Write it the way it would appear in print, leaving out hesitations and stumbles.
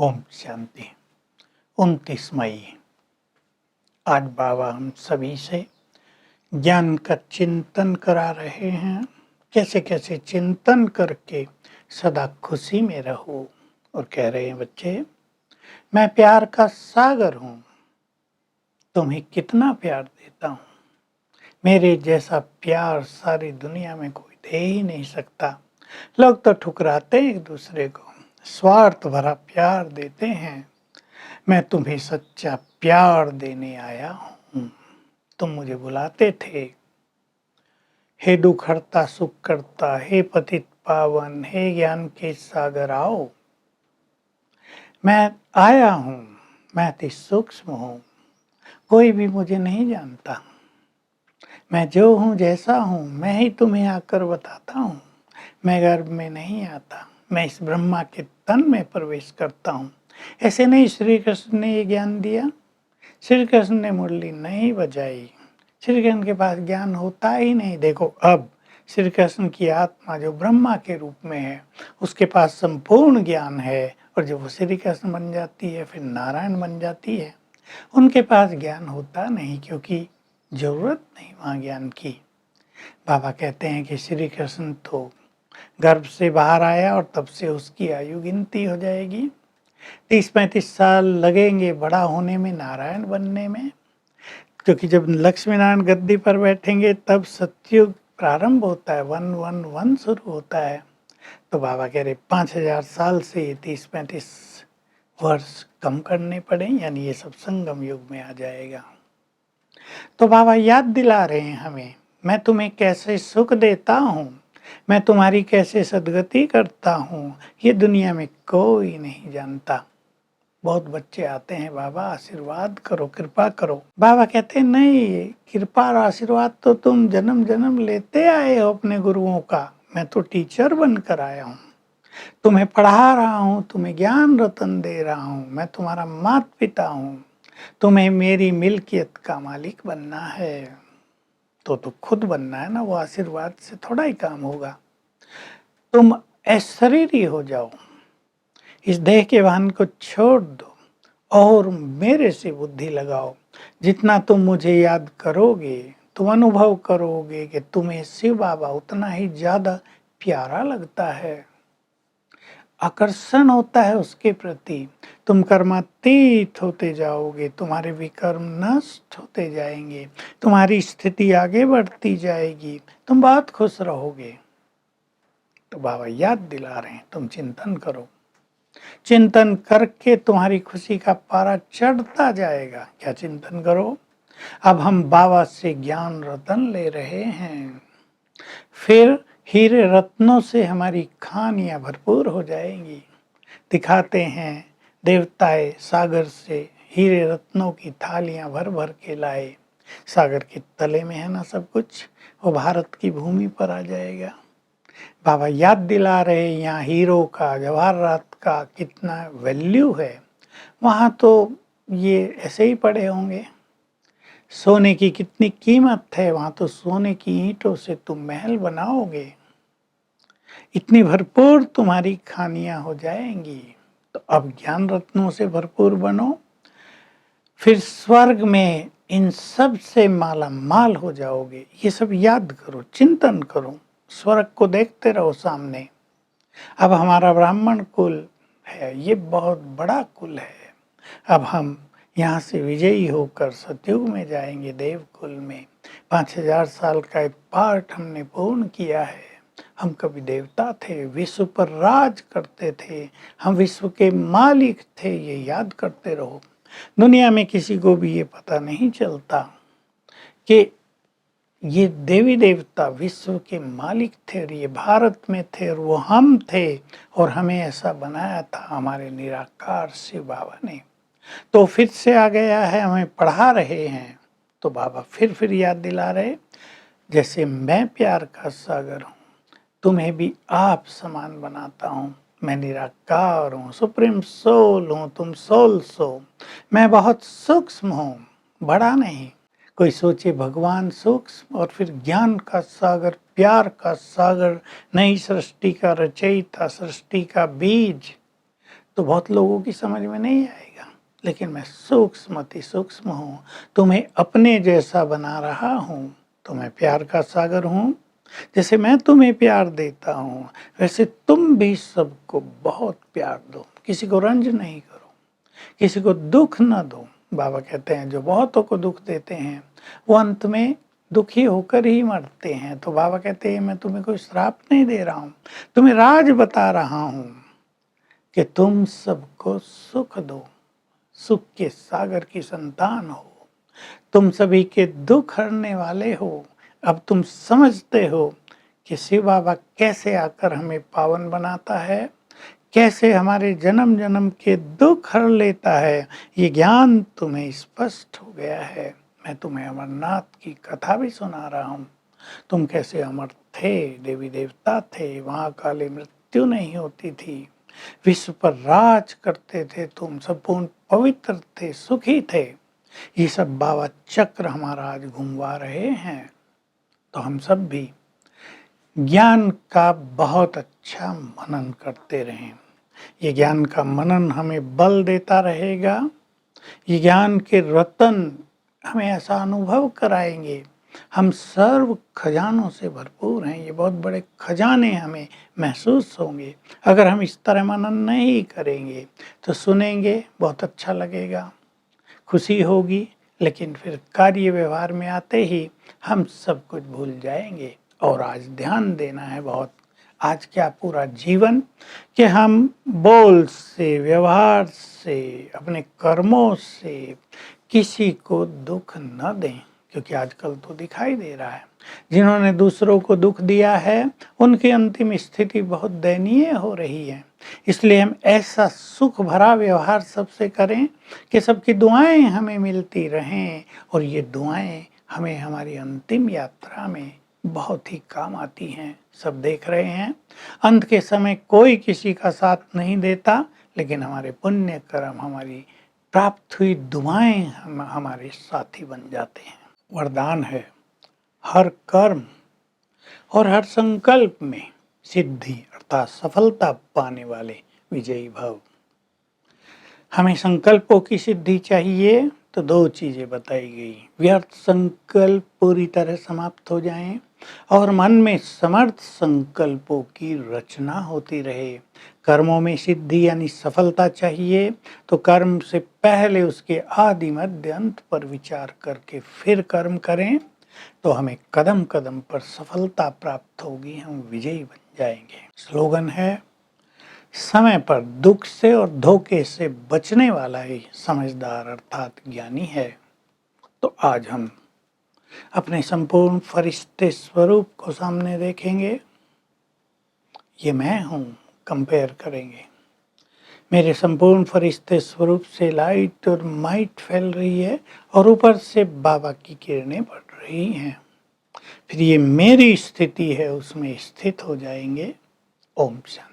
ओम शांति। 29 मई। आज बाबा हम सभी से ज्ञान का चिंतन करा रहे हैं। कैसे कैसे चिंतन करके सदा खुशी में रहो। और कह रहे हैं, बच्चे मैं प्यार का सागर हूँ, तुम्हें कितना प्यार देता हूँ। मेरे जैसा प्यार सारी दुनिया में कोई दे ही नहीं सकता। लोग तो ठुकराते हैं एक दूसरे को, स्वार्थ भरा प्यार देते हैं। मैं तुम्हें सच्चा प्यार देने आया हूँ। तुम मुझे बुलाते थे, हे दुख हरता सुख करता, हे पतित पावन, हे ज्ञान के सागर आओ। मैं आया हूँ, मैं अति सूक्ष्म हूँ, कोई भी मुझे नहीं जानता। मैं जो हूँ जैसा हूँ मैं ही तुम्हें आकर बताता हूँ। मैं गर्भ में नहीं आता, मैं इस ब्रह्मा के तन में प्रवेश करता हूँ। ऐसे नहीं श्री कृष्ण ने ये ज्ञान दिया। श्री कृष्ण ने मुरली नहीं बजाई, श्री कृष्ण के पास ज्ञान होता ही नहीं। देखो अब श्री कृष्ण की आत्मा जो ब्रह्मा के रूप में है उसके पास संपूर्ण ज्ञान है, और जब वो श्री कृष्ण बन जाती है फिर नारायण बन जाती है। उनके पास ज्ञान होता नहीं क्योंकि जरूरत नहीं वहाँ ज्ञान की। बाबा कहते हैं कि श्री कृष्ण तो गर्भ से बाहर आया और तब से उसकी आयु गिनती हो जाएगी। 30-35 साल लगेंगे बड़ा होने में, नारायण बनने में। क्योंकि जब लक्ष्मी नारायण गद्दी पर बैठेंगे तब सतयुग प्रारंभ होता है, 111 शुरू होता है। तो बाबा कह रहे 5000 साल से 30-35 वर्ष कम करने पड़े, यानी ये सब संगम युग में आ जाएगा। तो बाबा याद दिला रहे हैं हमें, मैं तुम्हें कैसे सुख देता हूँ, मैं तुम्हारी कैसे सदगति करता हूँ, ये दुनिया में कोई नहीं जानता। बहुत बच्चे आते हैं, बाबा आशीर्वाद करो, कृपा करो। बाबा कहते हैं नहीं, कृपा और आशीर्वाद तो तुम जन्म जन्म लेते आए हो अपने गुरुओं का। मैं तो टीचर बनकर आया हूँ, तुम्हें पढ़ा रहा हूँ, तुम्हें ज्ञान रतन दे रहा हूँ। मैं तुम्हारा माता पिता हूँ, तुम्हें मेरी मिल्कियत का मालिक बनना है। तो खुद बनना है ना, वो आशीर्वाद से थोड़ा ही काम होगा। तुम अशरीरी हो जाओ, इस देह के वाहन को छोड़ दो और मेरे से बुद्धि लगाओ। जितना तुम मुझे याद करोगे, तुम अनुभव करोगे कि तुम्हें शिव बाबा उतना ही ज्यादा प्यारा लगता है, आकर्षण होता है उसके प्रति। तुम कर्मातीत होते जाओगे, तुम्हारे विकर्म नष्ट होते जाएंगे, तुम्हारी स्थिति आगे बढ़ती जाएगी, तुम बहुत खुश रहोगे। तो बाबा याद दिला रहे हैं, तुम चिंतन करो, चिंतन करके तुम्हारी खुशी का पारा चढ़ता जाएगा। क्या चिंतन करो? अब हम बाबा से ज्ञान रतन ले रहे हैं, फिर हीरे रत्नों से हमारी खानियां भरपूर हो जाएंगी। दिखाते हैं देवताएं सागर से हीरे रत्नों की थालियां भर भर के लाए। सागर के तले में है ना सब कुछ, वो भारत की भूमि पर आ जाएगा। बाबा याद दिला रहे यहाँ हीरो का, जवाहरात का कितना वैल्यू है। वहाँ तो ये ऐसे ही पड़े होंगे। सोने की कितनी कीमत है, वहाँ तो सोने की ईंटों से तुम महल बनाओगे, इतनी भरपूर तुम्हारी खानियां हो जाएंगी। तो अब ज्ञान रत्नों से भरपूर बनो, फिर स्वर्ग में इन सब से माला माल हो जाओगे। ये सब याद करो, चिंतन करो, स्वर्ग को देखते रहो सामने। अब हमारा ब्राह्मण कुल है, ये बहुत बड़ा कुल है। अब हम यहाँ से विजयी होकर सतयुग में जाएंगे, देव कुल में। 5000 साल का एक पाठ हमने पूर्ण किया है। हम कभी देवता थे, विश्व पर राज करते थे, हम विश्व के मालिक थे, ये याद करते रहो। दुनिया में किसी को भी ये पता नहीं चलता कि ये देवी देवता विश्व के मालिक थे और ये भारत में थे और वो हम थे, और हमें ऐसा बनाया था हमारे निराकार शिव बाबा ने। तो फिर से आ गया है, हमें पढ़ा रहे हैं। तो बाबा फिर याद दिला रहे, जैसे मैं प्यार का सागर हूँ, तुम्हें भी आप समान बनाता हूँ। मैं निराकार हूँ, सुप्रीम सोल हूँ, तुम सोल्स हो। मैं बहुत सूक्ष्म हूँ, बड़ा नहीं। कोई सोचे भगवान सूक्ष्म और फिर ज्ञान का सागर, प्यार का सागर, नई सृष्टि का रचयिता, सृष्टि का बीज। तो बहुत लोगों की समझ में नहीं आएगा, लेकिन मैं सूक्ष्म अति सूक्ष्म हूँ, तुम्हें अपने जैसा बना रहा हूँ, तो मैं प्यार का सागर हूँ। जैसे मैं तुम्हें प्यार देता हूँ वैसे तुम भी सबको बहुत प्यार दो, किसी को रंज नहीं करो, किसी को दुख न दो। बाबा कहते हैं जो बहुतों को दुख देते हैं वो अंत में दुखी होकर ही मरते हैं। तो बाबा कहते हैं मैं तुम्हें कोई श्राप नहीं दे रहा हूँ, तुम्हें राज बता रहा हूँ कि तुम सबको सुख दो, सुख के सागर की संतान हो, तुम सभी के दुख हरने वाले हो। अब तुम समझते हो कि शिव बाबा कैसे आकर हमें पावन बनाता है, कैसे हमारे जन्म जन्म के दुख हर लेता है। ये ज्ञान तुम्हें स्पष्ट हो गया है। मैं तुम्हें अमरनाथ की कथा भी सुना रहा हूँ। तुम कैसे अमर थे, देवी देवता थे, वहाँ काले मृत्यु नहीं होती थी, विश्व पर राज करते थे, तुम संपूर्ण पवित्र थे, सुखी थे। ये सब बाबा चक्र हमारा आज घुमवा रहे हैं। तो हम सब भी ज्ञान का बहुत अच्छा मनन करते रहें। ये ज्ञान का मनन हमें बल देता रहेगा। ये ज्ञान के रतन हमें ऐसा अनुभव कराएंगे, हम सर्व खजानों से भरपूर हैं। ये बहुत बड़े खजाने हमें महसूस होंगे। अगर हम इस तरह मनन नहीं करेंगे तो सुनेंगे, बहुत अच्छा लगेगा, खुशी होगी, लेकिन फिर कार्य व्यवहार में आते ही हम सब कुछ भूल जाएंगे। और आज ध्यान देना है बहुत, आज क्या पूरा जीवन कि हम बोल से, व्यवहार से, अपने कर्मों से किसी को दुख न दें। क्योंकि आजकल तो दिखाई दे रहा है जिन्होंने दूसरों को दुख दिया है उनकी अंतिम स्थिति बहुत दयनीय हो रही है। इसलिए हम ऐसा सुख भरा व्यवहार सबसे करें कि सबकी दुआएं हमें मिलती रहें, और ये दुआएं हमें हमारी अंतिम यात्रा में बहुत ही काम आती हैं। सब देख रहे हैं अंत के समय कोई किसी का साथ नहीं देता, लेकिन हमारे पुण्य कर्म, हमारी प्राप्त हुई दुआएं हमारे साथी बन जाते हैं। वरदान है हर कर्म और हर संकल्प में सिद्धि अर्थात सफलता पाने वाले विजयी भव। हमें संकल्पों की सिद्धि चाहिए तो दो चीजें बताई गई, व्यर्थ संकल्प पूरी तरह समाप्त हो जाएं और मन में समर्थ संकल्पों की रचना होती रहे। कर्मों में सिद्धि यानी सफलता चाहिए तो कर्म से पहले उसके आदि मध्य अंत पर विचार करके फिर कर्म करें, तो हमें कदम कदम पर सफलता प्राप्त होगी, हम विजयी बन जाएंगे। स्लोगन है समय पर दुख से और धोखे से बचने वाला ही समझदार अर्थात ज्ञानी है। तो आज हम अपने संपूर्ण फरिश्ते स्वरूप को सामने देखेंगे। ये मैं हूँ, कंपेयर करेंगे। मेरे संपूर्ण फरिश्ते स्वरूप से लाइट और माइट फैल रही है और ऊपर से बाबा की किरणें पड़ रही हैं। फिर ये मेरी स्थिति है, उसमें स्थित हो जाएंगे। ओम शांति।